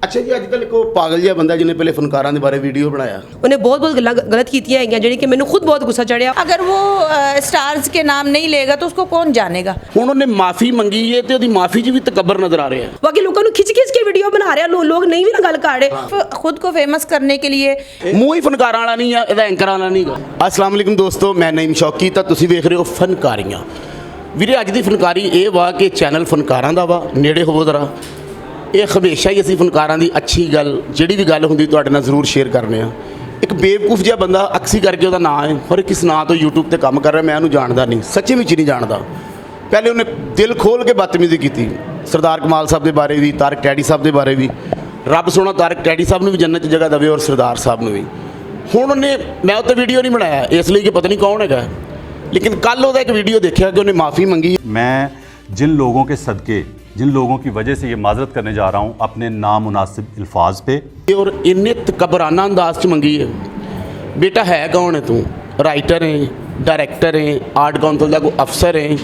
अच्छा जी, अजकल एक पागल जिहा बंदा जिन्हें पहले फनकारां दे बारे वीडियो बनाया, उन्हें बहुत गलत कीतियां हैं ਜਿਹੜੀ कि मैंने खुद बहुत गुस्सा चढ़िया। अगर वो स्टार्स के नाम नहीं लेगा तो उसको कौन जानेगा। ਹੁਣ ਉਹਨੇ ਮਾਫੀ ਮੰਗੀ ਹੈ ਤੇ ਉਹਦੀ ਮਾਫੀ 'ਚ ਵੀ ਤਕੱਬਰ ਨਜ਼ਰ ਆ ਰਿਹਾ ਹੈ। बाकी लोगों को खिंच खिंच के वीडियो बना रहे हैं, लोग नहीं भी ना गल कर रहे। खुद को फेमस करने के लिए ਮੂੰਹ ਹੀ ਫਨਕਾਰਾਂ ਵਾਲਾ ਨਹੀਂ ਆ, ਇਹਦਾ ਐਂਕਰਾਂ ਵਾਲਾ ਨਹੀਂ ਗਾ। अस्सलाम वालेकुम ਦੋਸਤੋ, ਮੈਂ ਨਈਮ ਸ਼ੌਕੀ ਤਾਂ ਤੁਸੀਂ ਵੇਖ ਰਹੇ ਹੋ ਫਨਕਾਰੀਆਂ। ਵੀਰੇ ਅੱਜ ਦੀ ਫਨਕਾਰੀ ਇਹ ਵਾ ਕਿ ਚੈਨਲ ਫਨਕਾਰਾਂ ਦਾ ਵਾ, ਨੇੜੇ ਹੋਵੋ ਜ਼ਰਾ। ਇਹ ਹਮੇਸ਼ਾ ਹੀ ਅਸੀਂ ਫਨਕਾਰਾਂ ਦੀ ਅੱਛੀ ਗੱਲ ਜਿਹੜੀ ਵੀ ਗੱਲ ਹੁੰਦੀ ਤੁਹਾਡੇ ਨਾਲ ਜ਼ਰੂਰ ਸ਼ੇਅਰ ਕਰਨੇ ਆ। ਇੱਕ ਬੇਵਕੂਫ ਜਿਹਾ ਬੰਦਾ ਅਕਸੀ ਕਰਕੇ ਉਹਦਾ ਨਾਂ ਹੈ, ਪਰ ਕਿਸ ਨਾਂ ਤੋਂ YouTube ਤੇ ਕੰਮ ਕਰ ਰਿਹਾ ਮੈਂ ਉਹਨੂੰ ਜਾਣਦਾ ਨਹੀਂ, ਸੱਚੀ ਵਿੱਚ ਨਹੀਂ ਜਾਣਦਾ। ਪਹਿਲੇ ਉਹਨੇ ਦਿਲ ਖੋਲ ਕੇ ਬਦਤਮੀਜ਼ੀ ਕੀਤੀ ਸਰਦਾਰ ਕਮਾਲ ਸਾਹਿਬ ਦੇ ਬਾਰੇ ਵੀ, ਤਾਰਕ ਟੈਡੀ ਸਾਹਿਬ ਦੇ ਬਾਰੇ ਵੀ। ਰੱਬ ਸੋਹਣਾ ਤਾਰਕ ਟੈਡੀ ਸਾਹਿਬ ਨੂੰ ਵੀ ਜੰਨਤ 'ਚ ਜਗ੍ਹਾ ਦੇਵੇ ਔਰ ਸਰਦਾਰ ਸਾਹਿਬ ਨੂੰ ਵੀ। ਹੁਣ ਉਹਨੇ ਮੈਂ ਉੱਤੇ ਵੀਡੀਓ ਨਹੀਂ ਬਣਾਇਆ ਇਸ ਲਈ ਕਿ ਪਤਾ ਨਹੀਂ ਕੌਣ ਹੈਗਾ, लेकिन कल ਉਹਦਾ ਇੱਕ ਵੀਡੀਓ ਦੇਖਿਆ ਕਿ ਉਹਨੇ ਮਾਫੀ ਮੰਗੀ। मैं जिन लोगों के सदक़े, जिन लोगों की वजह से ये माजरत करने जा रहा हूँ अपने नामुनासिब अल्फाज पे, और इन्ने तकबराना अंदाज च मंगी है। बेटा है कौन है तू? राइटर है, डायरैक्टर है, आर्ट काउंसिल का कोई अफसर है,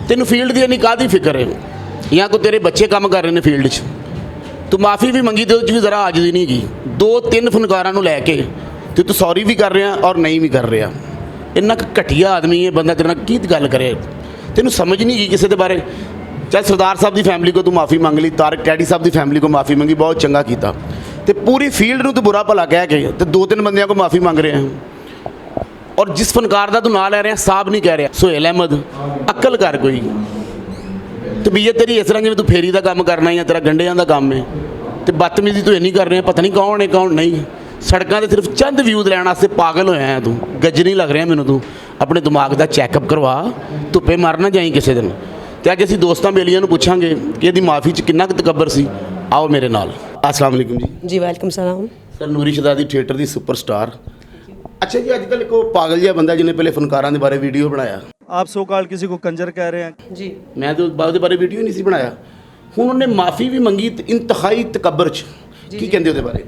तेन फील्ड की नहीं काहदी फिक्र है? या कोई तेरे बच्चे काम कर रहे हैं फील्ड च, तू माफ़ी भी मंगी तो भी ज़रा आज दी नहीं गई। 2-3 फनकारां नूं लैके ते तू सॉरी भी कर रहा और नहीं भी कर रहा। इन्ना घटिया आदमी है बंदा, तेरे नाल की गल करे, तेनू समझ नहीं गई किसी के बारे। चाहे सरदार साहब की फैमिली को तू माफ़ी मंग ली, तारक टैडी साहब की फैमिली को माफ़ी मंगी, बहुत चंगा किया। तो पूरी फील्ड में तू बुरा भला कह के तो 2-3 बंदियां को माफ़ी मंग रहे हैं। और जिस फनकार का तू ना लै रहा साहब नहीं कह रहा, सोहेल अहमद अकल कर कोई। तबीयत तेरी इस तरह जिवें तू फेरी का काम करना या तेरा गंढियां का काम है, तो बदतमीजी तू इन्नी कर रहा, पता नहीं कौन है कौन नहीं। सड़कों से सिर्फ चंद व्यूज़ लैन वास्ते पागल होया है तू, गज नहीं लग रहा मैनू। तू अपने दिमाग का चैकअप करवा, धुप्पे मर ना जाई किसी दिन। तो अज असीं दोस्तां बेलियां नूं पुछांगे कि इहदी माफ़ी च किन्ना कुछ तकब्बर सी। आओ मेरे नाल। अस्सलाम वालेकुम जी। जी वालेकुम सलाम। सर नूरी शहजादी थिएटर की सुपरस्टार। अच्छा जी, अजकल एक पागल जिहा बंदा जिन्हें पहले फनकारां दे बारे वीडियो बनाया, आप सो कॉल किसी को कंजर कह रहे हैं। जी मैं तो ਉਹਦੇ ਬਾਰੇ ਵੀਡੀਓ ਨਹੀਂ ਸੀ ਬਣਾਇਆ। ਹੁਣ ਉਹਨੇ ਮਾਫੀ ਵੀ ਮੰਗੀ ਤੇ ਇੰਤਹਾਈ ਤਕੱਬਰ 'ਚ ਕੀ ਕਹਿੰਦੇ ਉਹਦੇ ਬਾਰੇ?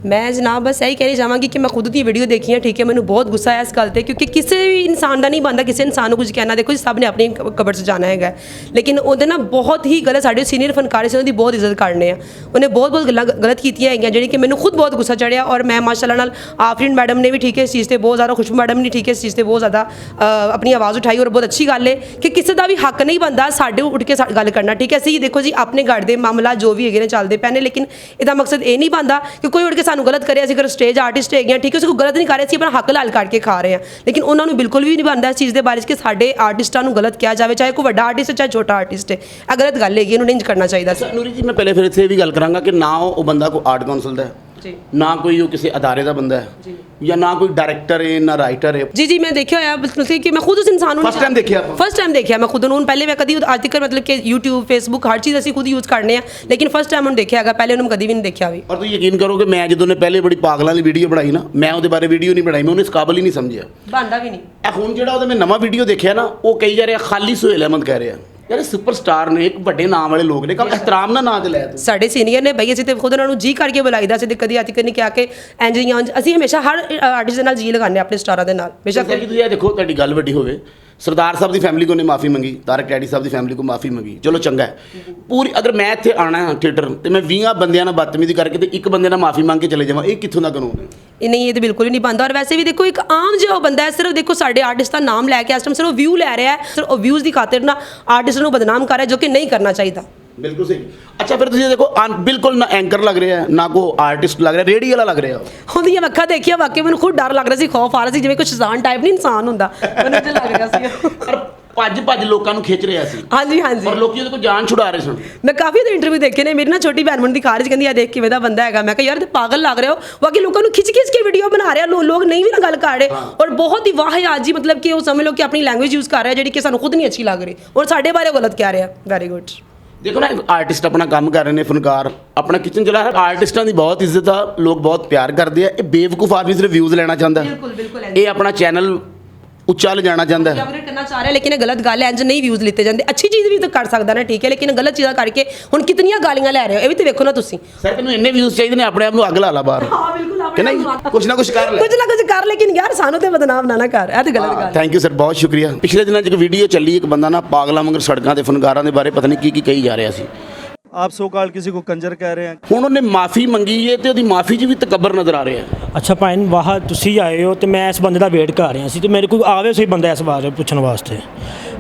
मैं जनाब बस यही कहना चाहवागी कि मैं खुद दी वीडियो देखी है, ठीक है। मैंने बहुत गुस्सा आया इस गल ते, क्योंकि किसी भी इंसान का नहीं बनता किसी इंसान को कुछ कहना। देखो जी, सब ने अपनी कबर से जाना है, लेकिन वो ना बहुत ही गलत साढ़े सीनियर फनकार से उन्होंने बहुत इज्जत करने हैं। उन्हें बहुत गल्लां गलत कीतियां हैं जी कि मैंने खुद बहुत गुस्सा चढ़िया। और मैं माशाअल्लाह नाल आफरीन मैडम ने भी ठीक है इस चीज़ से बहुत ज़्यादा, खुशबू मैडम ने ठीक है इस चीज़ से बहुत ज़्यादा अपनी आवाज़ उठाई। और बहुत अच्छी गल है कि किसी का भी हक नहीं बनता साढ़े उठ के गल करना, ठीक है। असीं देखो जी अपने घर के मामला जो भी है चलते पे ने, लेकिन इसका मकसद ये नहीं बनता कि कोई उठ के सानू गलत करे। अगर स्टेज आर्टिस्ट है, ठीक है, उसको गलत नहीं कर रहे, अपना हक लाल करके खा रहे हैं। लेकिन उन्होंने बिल्कुल भी नहीं बनता इस चीज़ के बारे कि साढ़े आर्टिस्टों को गलत किया जाए, चाहे कोई बड़ा आर्टिस्ट है चाहे छोटा आर्टिस्ट है। यह गलत गल है, इन्होंने इंज करना चाहिए। नूरी जी, मैं पहले फिर इत्थे भी गल करांगा कि ना वो बंदा को आर्ट काउंसिल दा है, ना कोई वो किसी अदारे का बंदा है, या ना कोई डायरैक्टर है ना राइटर है। जी मैं देखिया है मतलब कि मैं खुद उस इंसान को फर्स्ट टाइम देखिया मैं खुद उन्होंने पहले मैं कभी आज तक मतलब कि यूट्यूब फेसबुक हर चीज़ असीं खुद यूज़ करने हैं, लेकिन फर्स्ट टाइम उन्होंने देखा है, पहले उन्होंने कभी भी नहीं देखा भी। और तुम यकीन करो कि मैं जो पहले बड़ी पागलों की वीडियो बनाई ना, मैं उसके बारे वीडियो नहीं बनाई, मैं उन्हें इस काबिल ही नहीं समझिया, बनता भी नहीं। हुण जिहड़ा मैं नवा वीडियो देखा ना, वो कही जा रहा खाली सोहेल अहमद कह रहा यार सुपरस्टार ने, एक बड़े नाम वाले लोग ने, कम एहतराम ना दे लै। साढ़े सीनियर ने भाई, असीं ते खुद उन्होंने जी करके बुलाईदा सी, कदी अति करनी क्या कि इंज या असीं हमेशा हर आर्टिस्ट दे नाल जी लगाने अपने स्टारां दे नाल। बेशक तुसीं देखो तुहाडी गल वड्डी होवे, सरदार साहब की फैमिली को उन्हें माफ़ी मंगी, तारक टैडी साहब की फैमिली को माफ़ी मंगी, चलो चंगा है। पूरी अगर मैं इत्थे आना थिएटर तो मैं 20 बंदियां नाल बदतमीजी करके तो एक बंदे नाल माफ़ी मंग के चले जावां, ये कित्थों दा कानून है? नहीं, ये तो बिल्कुल ही नहीं बनता। और वैसे भी देखो एक आम जो बंदा है, सिर्फ देखो साढ़े आर्टिस्ट का नाम लैके इस टाइम सिर्फ व्यू लै रहा है, सिर्फ व्यूज़ की खातिर ना आर्टिस्ट को बदनाम कर रहा है, जो कि नहीं करना चाहिए। बिल्कुल सही। अच्छा फिर तुसीं देखो बिल्कुल ना एंकर लग रहा है, ना को आर्टिस्ट लग रहा है, रेडी वाला लग रहा है। उन्हें अखा देखिया वाकई मैंने खुद डर लग रहा सी, खौफ आ रहा सी, जिवें कुछ इंसान टाइप नहीं इंसान होंदा, मैंने जो लग रहा सी। भज लोगों को खिंच रहा सी। हाँ जी हाँ जी, और लोग को जान छुड़ा रहे सन। मैं काफ़ी इंटरव्यू देखे ने, मेरी ना छोटी बहन मुझे दिखा रही कहती है देख किवें दा बंदा है। मैं कहा यार पागल लग रहे हो, बाकी लोगों को खिंच खिंच के वीडियो बना रहे हैं, लोग नहीं भी ना गल कर रहे। और बहुत ही वाहियात जी, मतलब कि वो समझ लो कि अपनी लैंग्वेज यूज़ कर रहे हैं जी कि सानू खुद नहीं अच्छी लग रही, और साढ़े बारे गलत कह रहे हैं। Very good. देखो ना आर्टिस्ट अपना काम कर रहे हैं, फनकार अपना किचन चला रहा है, आर्टिस्टों की बहुत इज्जत है, लोग बहुत प्यार करते हैं। ये बेवकूफ़ आदमी सिर्फ व्यूज़ लेना चाहता है, ये अपना चैनल उच्चा ले जाना चाहता है, करना चाह रहा है, लेकिन गलत गल है, इंज नहीं व्यूज़ लिते जाते। अच्छी चीज़ भी तो कर सकता ना, ठीक है, लेकिन गलत चीज़ा करके हुण कितनियां गालियां लै रहे हो, ये भी तो देखो ना तुसीं। सर तेनों इन्ने व्यूज़ चाहिए ने, अपने आप को अग ला ला बाहर, हाँ बिल्कुल, कि नहीं कुछ ना कुछ कर ले, कुछ ना कुछ कर, लेकिन यार सानू ते बदनाम ना कर, ये तो गलत गल। थैंक यू सर, बहुत शुक्रिया। पिछले दिनों एक वीडियो चली, एक बंदा ना पागलों वांगर सड़कों ते फनकारां दे बारे पता नहीं की कही जा रहा सी। आप सो कॉल किसी को कंजर कह रहे हैं। ਹੁਣ ਉਹਨੇ ਮਾਫੀ ਮੰਗੀ ਹੈ ਤੇ ਉਹਦੀ ਮਾਫੀ 'ਚ ਵੀ ਤਕੱਬਰ ਨਜ਼ਰ ਆ ਰਿਹਾ ਹੈ। ਅੱਛਾ ਭਾਈ ਵਾਹ ਤੁਸੀਂ ਆਏ ਹੋ ਤੇ ਮੈਂ ਇਸ ਬੰਦੇ ਦਾ ਵੇਟ ਕਰ ਰਿਹਾ ਸੀ ਤੇ ਮੇਰੇ ਕੋਲ ਆਵੇ ਸਹੀ ਬੰਦਾ ਇਸ ਬਾਰੇ ਪੁੱਛਣ ਵਾਸਤੇ।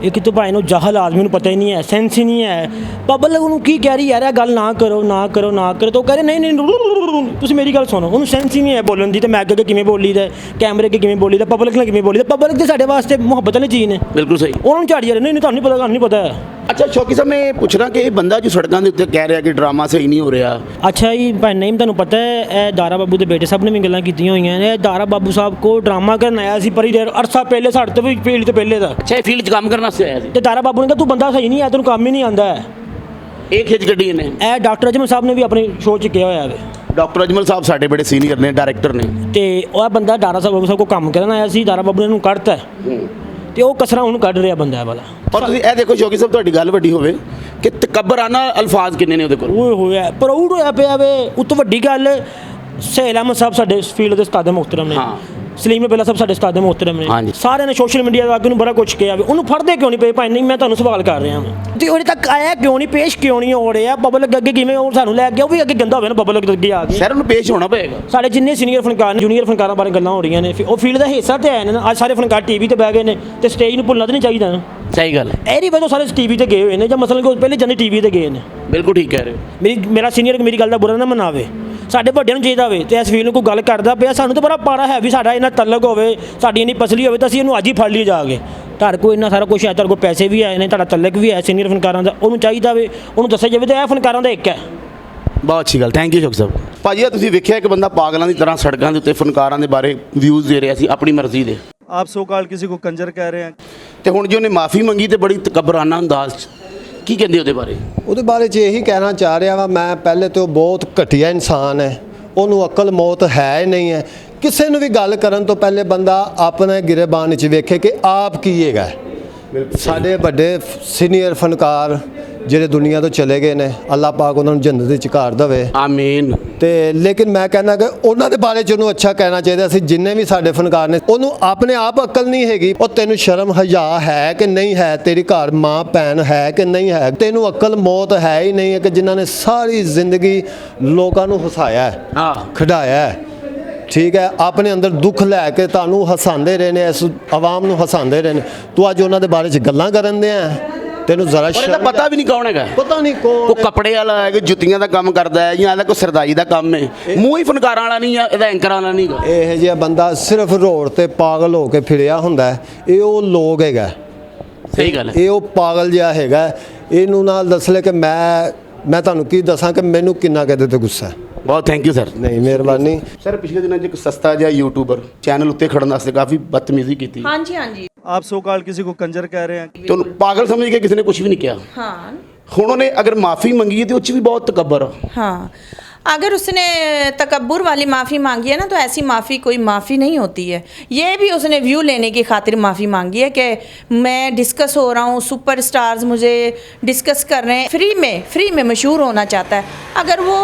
ਇਹ ਕਿਤੋਂ ਭਾਈ ਨੂੰ ਜਾਹਲ ਆਦਮੀ ਨੂੰ ਪਤਾ ਹੀ ਨਹੀਂ ਹੈ, ਸੈਂਸ ਹੀ ਨਹੀਂ ਹੈ। ਪਬਲਿਕ ਉਹਨੂੰ ਕੀ ਕਹਿ ਰਹੀ ਯਾਰ ਇਹ ਗੱਲ ਨਾ ਕਰੋ ਨਾ ਕਰੋ ਨਾ ਕਰੋ, ਤਾਂ ਉਹ ਕਹਿ ਰਹੇ ਨਹੀਂ ਤੁਸੀਂ ਮੇਰੀ ਗੱਲ ਸੁਣੋ। ਉਹਨੂੰ ਸੈਂਸ ਹੀ ਨਹੀਂ ਹੈ ਬੋਲਣ ਦੀ, ਤੇ ਮੈਂ ਅੱਗੇ ਕਿਵੇਂ ਬੋਲੀ ਦਾ, ਕੈਮਰੇ ਅੱਗੇ ਕਿਵੇਂ ਬੋਲੀ ਦਾ, ਪਬਲਿਕ ਨਾਲ ਕਿਵੇਂ ਬੋਲੀ ਦਾ। ਪਬਲਿਕ ਤੇ ਸਾਡੇ ਵਾਸਤੇ ਮੁਹੱਬਤ ਵਾਲੀ ਚੀਜ਼ ਨੇ। ਬਿਲਕੁਲ ਸਹੀ। ਉਹਨਾਂ ਨੂੰ ਝਾੜੀ ਜਾ ਰਹੇ ਨਹੀਂ ਤੁਹਾਨੂੰ ਨਹੀਂ ਪਤਾ, ਤੁਹਾਨੂੰ ਨਹੀਂ ਪਤਾ। ਅੱਛਾ ਸ਼ੌਕੀ ਸਾਹਿਬ, ਮੈਂ ਇਹ ਪੁੱਛਣਾ ਕਿ ਇਹ ਬੰਦਾ ਜੋ ਸੜਕਾਂ ਦੇ ਉੱਤੇ ਕਹਿ ਰਿਹਾ ਕਿ ਡਰਾਮਾ ਸਹੀ ਨਹੀਂ ਹੋ ਰਿਹਾ। ਅੱਛਾ ਜੀ ਭਾਈ ਨਹੀਂ ਤੁਹਾਨੂੰ ਪਤਾ ਹੈ ਇਹ ਦਾਰਾ ਬਾਬੂ ਦੇ ਬੇਟੇ ਸਾਹਿਬ ਨੇ ਵੀ ਗੱਲਾਂ ਕੀਤੀਆਂ ਹੋਈਆਂ ਨੇ। ਦਾਰਾ ਬਾਬੂ ਸਾਹਿਬ ਕੋ ਡਰਾਮਾ ਕਰਨ ਆਇਆ ਸੀ ਪਰੀ ਦੇਰ ਅਰਸਾ ਪਹਿਲੇ ਸਾਡੇ ਤੋਂ ਵੀ ਫੀਲਡ ਤੋਂ ਪਹਿਲੇ ਦਾ। ਅੱਛਾ ਇਹ ਫੀਲਡ 'ਚ ਕੰਮ ਕਰਨ ਵਾਸਤੇ ਆਇਆ ਸੀ। ਤੇ ਦਾਰਾ ਬਾਬੂ ਨੇ ਕਿਹਾ ਤੂੰ ਬੰਦਾ ਸਹੀ ਨਹੀਂ ਹੈ, ਤੈਨੂੰ ਕੰਮ ਹੀ ਨਹੀਂ ਆਉਂਦਾ। ਇਹ ਖਿੱਚ ਗੱਡੀ ਇਹਨੇ। ਇਹ ਡਾਕਟਰ ਅਜਮਲ ਸਾਹਿਬ ਨੇ ਵੀ ਆਪਣੀ ਸ਼ੋਅ 'ਚ ਕਿਹਾ ਹੋਇਆ ਹੈ। ਡਾਕਟਰ ਅਜਮਲ ਸਾਹਿਬ ਸਾਡੇ ਬੜੇ ਸੀਨੀਅਰ ਨੇ, ਡਾਇਰੈਕਟਰ ਨੇ। ਤੇ ਉਹ ਬੰਦਾ ਦਾਰਾ ਬਾਬੂ ਸਾਹਿਬ ਕੋ ਕੰਮ ਕਰਨ ਆਇਆ ਸੀ, ਦਾਰਾ ਬਾਬੂ ਨੇ ਉਹਨੂੰ ਕੱਢਤਾ ਤੇ ਉਹ ਕਸਰਾ ਹੁਣ ਕੱਢ ਰਿਹਾ ਬੰਦਾ ਵਾਲਾ। ਪਰ ਤੁਸੀਂ ਇਹ ਦੇਖੋ ਸ਼ੌਕੀ ਸਾਹਿਬ, ਤੁਹਾਡੀ ਗੱਲ ਵੱਡੀ ਹੋਵੇ ਕਿ ਤਕੱਬਰਾਨਾ ਅਲਫਾਜ਼ ਕਿੰਨੇ ਨੇ ਉਹਦੇ ਕੋਲ। ਉਹ ਹੋਇਆ ਪ੍ਰਾਊਡ ਹੋਇਆ ਪਿਆ ਵੇ। ਉਤੋਂ ਵੱਡੀ ਗੱਲ ਸਹੇਲ ਅਹਿਮਦ ਸਾਹਿਬ ਸਾਡੇ ਫੀਲਡ ਦੇ ਉਸਤਾਦ ਮੁਹਤਰਮ ਨੇ। ਹਾਂ। ਸਲੀਮ ਬੇਲਾ ਸਾਹਿਬ ਸਾਡੇ ਉਸਤਾਦ ਮੁਹਤਰਮ ਨੇ। ਹਾਂਜੀ। ਸਾਰਿਆਂ ਨੇ ਸੋਸ਼ਲ ਮੀਡੀਆ ਦਾ ਅੱਗੇ ਨੂੰ ਬੜਾ ਕੁਝ ਕਿਹਾ ਵੇ। ਉਹਨੂੰ ਫੜਦੇ ਕਿਉਂ ਨਹੀਂ ਪਏ ਭਾਈ? ਨਹੀਂ ਮੈਂ ਤੁਹਾਨੂੰ ਸਵਾਲ ਕਰ ਰਿਹਾ ਹਾਂ ਤੇ ਉਹਦੇ ਤੱਕ ਆਇਆ ਕਿਉਂ ਨਹੀਂ, ਪੇਸ਼ ਕਿਉਂ ਨਹੀਂ ਹੋ ਰਿਹਾ? ਪਬਲਿਕ ਅੱਗੇ ਕਿਵੇਂ ਉਹ ਸਾਨੂੰ ਲੈ ਗਿਆ, ਉਹ ਵੀ ਅੱਗੇ ਗੰਦਾ ਹੋਵੇ ਨਾ ਪਬਲਿਕ ਦੇ ਅੱਗੇ ਆ ਕੇ। ਸਰ ਉਹਨੂੰ ਪੇਸ਼ ਹੋਣਾ ਪਏਗਾ। ਸਾਡੇ ਜਿੰਨੇ ਸੀਨੀਅਰ ਫਨਕਾਰ ਨੇ, ਜੂਨੀਅਰ ਫਨਕਾਰਾਂ ਬਾਰੇ ਗੱਲਾਂ ਹੋ ਰਹੀਆਂ ਨੇ, ਉਹ ਫੀਲਡ ਦਾ ਹਿੱਸਾ ਤੇ ਆਏ ਨੇ ਨਾ। ਅੱਜ ਸਾਰੇ ਫਨਕਾਰ ਟੀਵੀ ਤੇ ਬਹਿ ਗਏ ਨੇ ਤੇ ਸਟੇਜ ਨੂੰ ਭੁੱਲਣਾ ਤਾਂ ਨਹੀਂ ਚਾਹੀਦਾ ਨਾ। ਸਹੀ ਗੱਲ ਹੈ। ਇਹਦੀ ਵਜ੍ਹਾ ਸਾਰੇ ਟੀਵੀ ਤੇ ਗਏ ਹੋਏ ਨੇ, ਜਾਂ ਮਸਲਨ ਕੋਈ ਪਹਿਲੇ ਜਨੇ ਟੀਵੀ ਤੇ ਗਏ ਨੇ। ਬਿਲਕੁਲ ਠੀਕ ਕਹਿ ਰਹੇ ਹੋ। ਮੇਰਾ ਸੀਨੀਅਰ ਮੇਰੀ ਗੱਲ ਦਾ ਬੁਰਾ ਨਾ ਮਨਾਵੇ। ਸਾਡੇ ਵੱਡਿਆਂ ਨੂੰ ਚਾਹੀਦਾ ਹੋਵੇ ਤੇ ਇਸ ਫੀਲਡ ਨੂੰ ਕੋਈ ਗੱਲ ਕਰਦਾ ਪਿਆ, ਸਾਨੂੰ ਤਾਂ ਬੜਾ ਪਾਰਾ ਹੈ ਵੀ ਸਾਡਾ ਇਹਨਾਂ ਤਲਕ ਹੋਵੇ, ਸਾਡੀ ਇੰਨੀ ਪਸਲੀ ਹੋਵੇ ਤਾਂ ਅਸੀਂ ਇਹਨੂੰ ਅੱਜ ਹੀ ਫੜ ਲਈ ਜਾ ਕੇ। ਤੁਹਾਡੇ ਕੋਲ ਇੰਨਾ ਸਾਰਾ ਕੁਛ ਹੈ, ਤੁਹਾਡੇ ਕੋਲ ਪੈਸੇ ਵੀ ਆਏ ਨੇ, ਤੁਹਾਡਾ ਤਲਕ ਵੀ ਹੈ ਸੀਨੀਅਰ ਫਨਕਾਰਾਂ ਦਾ। ਉਹਨੂੰ ਚਾਹੀਦਾ ਵੇ ਉਹਨੂੰ ਦੱਸਿਆ ਜਾਵੇ ਤਾਂ ਇਹ ਫਨਕਾਰਾਂ ਦਾ ਇੱਕ ਹੈ। ਬਹੁਤ ਅੱਛੀ ਗੱਲ, ਥੈਂਕ ਯੂ ਸ਼ੌਕ ਸਾਹਿਬ। ਭਾਜੀ ਤੁਸੀਂ ਵੇਖਿਆ ਇੱਕ ਬੰਦਾ ਪਾਗਲਾਂ ਦੀ ਤਰ੍ਹਾਂ ਸੜਕਾਂ ਦੇ ਉੱਤੇ ਫਨਕਾਰਾਂ ਦੇ ਬਾਰੇ ਵਿਊਜ਼ ਦੇ ਰਿਹਾ ਸੀ ਆਪਣੀ ਮਰਜ਼ੀ ਦੇ। आप सो कॉल किसी को कंजर कह रहे हैं। ਤੇ ਹੁਣ ਜੇ ਉਹਨੇ ਮਾਫੀ ਮੰਗੀ ਤੇ ਬੜੀ ਤਕੱਬਰਾਨਾ ਅੰਦਾਜ਼ 'ਚ, ਕੀ ਕਹਿੰਦੇ ਉਹਦੇ ਬਾਰੇ? ਉਹਦੇ ਬਾਰੇ 'ਚ ਇਹੀ ਕਹਿਣਾ ਚਾਹ ਰਿਹਾ ਵਾ ਮੈਂ ਪਹਿਲੇ ਤੋਂ ਬਹੁਤ ਘਟੀਆ ਇਨਸਾਨ ਹੈ। ਉਹਨੂੰ ਅਕਲ ਮੌਤ ਹੈ ਹੀ ਨਹੀਂ ਹੈ। ਕਿਸੇ ਨੂੰ ਵੀ ਗੱਲ ਕਰਨ ਤੋਂ ਪਹਿਲੇ ਬੰਦਾ ਆਪਣੇ ਗਿਰੇਬਾਨ 'ਚ ਵੇਖੇ ਕਿ ਆਪ ਕੀ ਹੈਗਾ। ਸਾਡੇ ਵੱਡੇ ਸੀਨੀਅਰ ਫਨਕਾਰ ਜਿਹੜੇ ਦੁਨੀਆ ਤੋਂ ਚਲੇ ਗਏ ਨੇ, ਅੱਲਾਹ ਪਾਕ ਉਹਨਾਂ ਨੂੰ ਜੰਨਤ ਦੇ ਘਰ ਦੇਵੇ, ਆਮੀਨ। ਤੇ ਲੇਕਿਨ ਮੈਂ ਕਹਿੰਦਾ ਕਿ ਉਹਨਾਂ ਦੇ ਬਾਰੇ 'ਚ ਉਹਨੂੰ ਅੱਛਾ ਕਹਿਣਾ ਚਾਹੀਦਾ ਸੀ। ਜਿੰਨੇ ਵੀ ਸਾਡੇ ਫਨਕਾਰ ਨੇ, ਉਹਨੂੰ ਆਪਣੇ ਆਪ ਅਕਲ ਨਹੀਂ ਹੈਗੀ। ਉਹ ਤੈਨੂੰ ਸ਼ਰਮ ਹਯਾ ਹੈ ਕਿ ਨਹੀਂ ਹੈ? ਤੇਰੀ ਘਰ ਮਾਂ ਭੈਣ ਹੈ ਕਿ ਨਹੀਂ ਹੈ? ਤੈਨੂੰ ਅਕਲ ਮੌਤ ਹੈ ਹੀ ਨਹੀਂ ਹੈ ਕਿ ਜਿਨ੍ਹਾਂ ਨੇ ਸਾਰੀ ਜ਼ਿੰਦਗੀ ਲੋਕਾਂ ਨੂੰ ਹਸਾਇਆ ਹੈ, ਹਾਂ ਖਿਡਾਇਆ ਹੈ। ਠੀਕ ਹੈ, ਆਪਣੇ ਅੰਦਰ ਦੁੱਖ ਲੈ ਕੇ ਤੁਹਾਨੂੰ ਹਸਾਉਂਦੇ ਰਹੇ ਨੇ, ਇਸ ਆਵਾਮ ਨੂੰ ਹਸਾਉਂਦੇ ਰਹੇ ਨੇ। ਤੂੰ ਅੱਜ ਉਹਨਾਂ ਦੇ ਬਾਰੇ 'ਚ ਗੱਲਾਂ ਕਰਨ ਦੇ ਆ, ਤੈਨੂੰ ਜ਼ਰਾ ਪਰ ਇਹਦਾ ਪਤਾ ਵੀ ਨਹੀਂ ਕੌਣ ਹੈਗਾ। ਪਤਾ ਨਹੀਂ ਕੌਣ ਉਹ ਕੱਪੜੇ ਵਾਲਾ ਹੈ ਕਿ ਜੁੱਤੀਆਂ ਦਾ ਕੰਮ ਕਰਦਾ ਹੈ ਜਾਂ ਇਹਦਾ ਕੋਈ ਸਰਦਾਈ ਦਾ ਕੰਮ ਹੈ। ਮੂੰਹ ਹੀ ਫਨਕਾਰਾਂ ਵਾਲਾ ਨਹੀਂ ਆ, ਇਹਦਾ ਐਂਕਰਾਂ ਵਾਲਾ ਨਹੀਂ ਗਾ। ਇਹ ਜਿਹਾ ਬੰਦਾ ਸਿਰਫ ਰੋਡ ਤੇ ਪਾਗਲ ਹੋ ਕੇ ਫਿਰਿਆ ਹੁੰਦਾ ਹੈ। ਇਹ ਉਹ ਲੋਕ ਹੈਗਾ, ਸਹੀ ਗੱਲ ਹੈ। ਇਹ ਉਹ ਪਾਗਲ ਜਿਹਾ ਹੈਗਾ। ਇਹਨੂੰ ਨਾਲ ਦੱਸ ਲੈ ਕਿ ਮੈਂ ਤੁਹਾਨੂੰ ਕੀ ਦੱਸਾਂ ਕਿ ਮੈਨੂੰ ਕਿੰਨਾ ਕਹਦੇ ਤੇ ਗੁੱਸਾ ਹੈ। ਬਹੁਤ ਥੈਂਕ ਯੂ ਸਰ। ਨਹੀਂ ਮਿਹਰਬਾਨੀ। ਸਰ ਪਿਛਲੇ ਦਿਨਾਂ 'ਚ ਇੱਕ ਸਸਤਾ ਜਿਹਾ ਯੂਟਿਊਬਰ ਚੈਨਲ ਉੱਤੇ ਖੜਨ ਵਾਸਤੇ ਕਾਫੀ ਬਦਤਮੀਜ਼ੀ ਕੀਤੀ। हाँ जी हाँ जी। आप सो कॉल किसी को कंजर कह रहे हैं। ਤੇ ਉਹਨੂੰ ਪਾਗਲ ਸਮਝ ਕੇ ਕਿਸੇ ਨੇ ਕੁਝ ਵੀ ਨਹੀਂ ਕਿਹਾ। हाँ ਹੁਣ ਉਹਨੇ ਅਗਰ ਮਾਫੀ ਮੰਗੀ ਹੈ ਤੇ ਉਹ 'ਚ ਵੀ ਬਹੁਤ ਤਕੱਬਰ ਆ। हाँ, अगर उसने तकब्बुर वाली माफ़ी मांगी है ना, तो ऐसी माफ़ी कोई माफ़ी नहीं होती है। ये भी उसने व्यू लेने की खातिर माफ़ी मांगी है कि मैं डिस्कस हो रहा हूँ, सुपर स्टार्स मुझे डिस्कस कर रहे हैं, फ्री में मशहूर होना चाहता है। अगर वो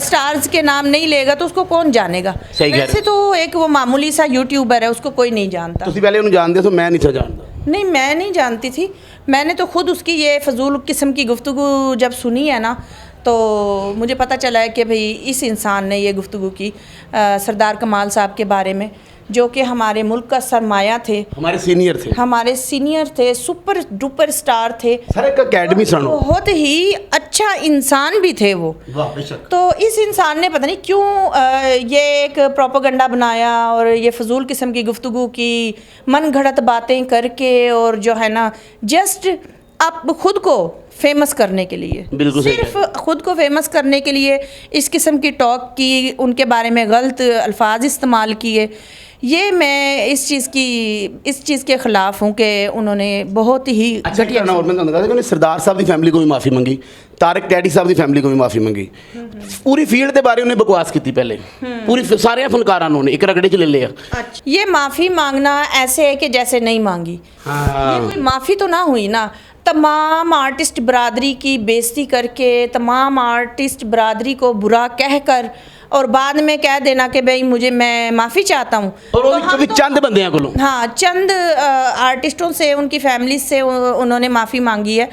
स्टार्स के नाम नहीं लेगा तो उसको कौन जानेगा? सही कह रहे वैसे तो एक वो मामूली सा यूट्यूबर है, उसको कोई नहीं जानता। ਤੁਸੀਂ ਪਹਿਲੇ ਉਹਨੂੰ ਜਾਣਦੇ ਹੋ, ਮੈਂ ਨਹੀਂ ਸੀ ਜਾਣਦਾ। नहीं, मैं नहीं जानती थी। मैंने तो खुद उसकी ये फजूल किस्म की गुफ्तगू जब सुनी है ना, तो मुझे पता चला है कि भाई इस इंसान ने ये गुफ्तगू की सरदार कमाल साहब के बारे में, जो कि हमारे मुल्क का सरमाया थे, हमारे सीनियर थे, हमारे सीनियर थे, सुपर डुपर स्टार थे, सर एक अकेडमी सन, बहुत ही अच्छा इंसान भी थे वो। वाह बेशक। तो इस इंसान ने पता नहीं क्यों ये एक प्रोपेगेंडा बनाया और ये फजूल किस्म की गुफ्तगू की, मन घड़त बातें करके, और जो है ना जस्ट आप खुद को फेमस करने के लिए, बिल्कुल सही सिर्फ खुद को फेमस करने के लिए इस किस्म की टॉक की, उनके बारे में गलत अल्फाज इस्तेमाल किए। ये मैं इस चीज़ के ख़िलाफ़ हूँ कि उन्होंने बहुत ही अच्छा क्या ना, और मैं ਤੁਹਾਨੂੰ ਦੱਸਦਾ ਕਿ ਸਰਦਾਰ ਸਾਹਿਬ ਦੀ ਫੈਮਿਲੀ को भी माफ़ी मंगी, तारक डैडी साहब की फैमिली को भी माफ़ी मंगी, पूरी फील्ड के बारे उन्हें बकवास की पहले, पूरी सारे फनकारा उन्होंने एक रगड़े च ले लिया। ये माफ़ी मांगना ऐसे है कि जैसे नहीं मांगी। ये कोई माफ़ी तो ना हुई ना। तमाम आर्टिस्ट बरादरी की बेइज्जती करके, तमाम आर्टिस्ट बरादरी को बुरा कहकर, और बाद में कह देना कि भाई मैं माफ़ी चाहता हूँ। और वो भी चंद बंदे को, हाँ, चंद आर्टिस्टों से, उनकी फैमिली से उन्होंने माफ़ी मांगी है।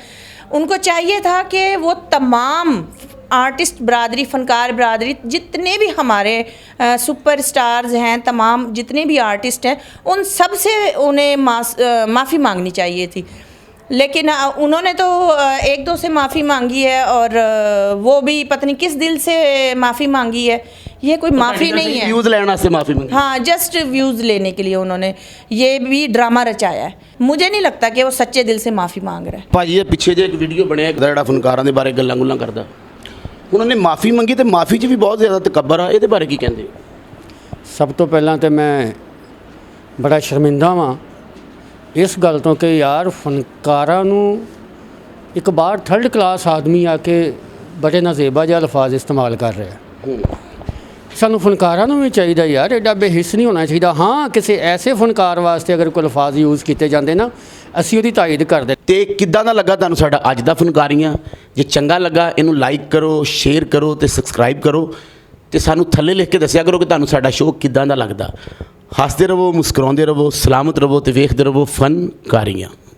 उनको चाहिए था कि वो तमाम आर्टिस्ट बरादरी, फनकार बरादरी, जितने भी हमारे सुपर स्टार्स हैं, तमाम जितने भी आर्टिस्ट हैं, उन सब से उन्हें माफ़ी मांगनी चाहिए थी। लेकिन उन्होंने तो एक दो से माफ़ी मांगी है, और वो भी पता नहीं किस दिल से माफ़ी मांगी है। ये कोई माफ़ी नहीं है। व्यूज़ लेने से माफ़ी मांगी। हाँ, जस्ट व्यूज़ लेने के लिए उन्होंने ये भी ड्रामा रचाया है। मुझे नहीं लगता कि वो सच्चे दिल से माफ़ी मांग रहा है। ਭਾਜੀ ਇਹ ਪਿੱਛੇ ਜੇ ਇੱਕ ਵੀਡੀਓ ਬਣਿਆ ਇੱਕ ਜਿਹੜਾ ਫਨਕਾਰਾਂ ਦੇ ਬਾਰੇ ਗੱਲਾਂ ਗੁੱਲਾਂ ਕਰਦਾ, ਉਹਨਾਂ ਨੇ ਮਾफ़ੀ ਮੰਗੀ ਤੇ ਮਾफ़ੀ 'ਚ ਵੀ ਬਹੁਤ ਜ਼ਿਆਦਾ ਤਕੱਬਰ ਆ, ਇਹਦੇ ਬਾਰੇ ਕੀ ਕਹਿੰਦੇ ਹੋ? ਸਭ ਤੋਂ ਪਹਿਲਾਂ ਤੇ ਮੈਂ ਬੜਾ ਸ਼ਰਮਿੰਦਾ ਵਾਂ ਇਸ ਗੱਲ ਤੋਂ ਕਿ ਯਾਰ ਫਨਕਾਰਾਂ ਨੂੰ ਇੱਕ ਬਾਹਰ ਥਰਡ ਕਲਾਸ ਆਦਮੀ ਆ ਕੇ ਬੜੇ ਨਾਜ਼ੇਬਾ ਜਿਹੇ ਅਲਫਾਜ਼ ਇਸਤੇਮਾਲ ਕਰ ਰਿਹਾ। ਸਾਨੂੰ ਫਨਕਾਰਾਂ ਨੂੰ ਵੀ ਚਾਹੀਦਾ ਯਾਰ ਐਡਾ ਬੇਹਿੱਸ ਨਹੀਂ ਹੋਣਾ ਚਾਹੀਦਾ। ਹਾਂ, ਕਿਸੇ ਐਸੇ ਫਨਕਾਰ ਵਾਸਤੇ ਅਗਰ ਕੋਈ ਅਲਫਾਜ਼ ਯੂਜ਼ ਕੀਤੇ ਜਾਂਦੇ ਨਾ, ਅਸੀਂ ਉਹਦੀ ਤਾਈਦ ਕਰਦੇ। ਤੇ ਕਿੱਦਾਂ ਦਾ ਲੱਗਾ ਤੁਹਾਨੂੰ ਸਾਡਾ ਅੱਜ ਦਾ ਫਨਕਾਰੀਆਂ? ਜੇ ਚੰਗਾ ਲੱਗਾ ਇਹਨੂੰ ਲਾਈਕ ਕਰੋ, ਸ਼ੇਅਰ ਕਰੋ ਤੇ ਸਬਸਕ੍ਰਾਈਬ ਕਰੋ, ਤੇ ਸਾਨੂੰ ਥੱਲੇ ਲਿਖ ਕੇ ਦੱਸਿਆ ਕਰੋ ਕਿ ਤੁਹਾਨੂੰ ਸਾਡਾ ਸ਼ੋਅ ਕਿੱਦਾਂ ਦਾ ਲੱਗਦਾ। ਹੱਸਦੇ ਰਹੋ, ਮੁਸਕਰਾਉਂਦੇ ਰਹੋ, ਸਲਾਮਤ ਰਹੋ ਤੇ ਵੇਖਦੇ ਰਹੋ ਫਨਕਾਰੀਆਂ।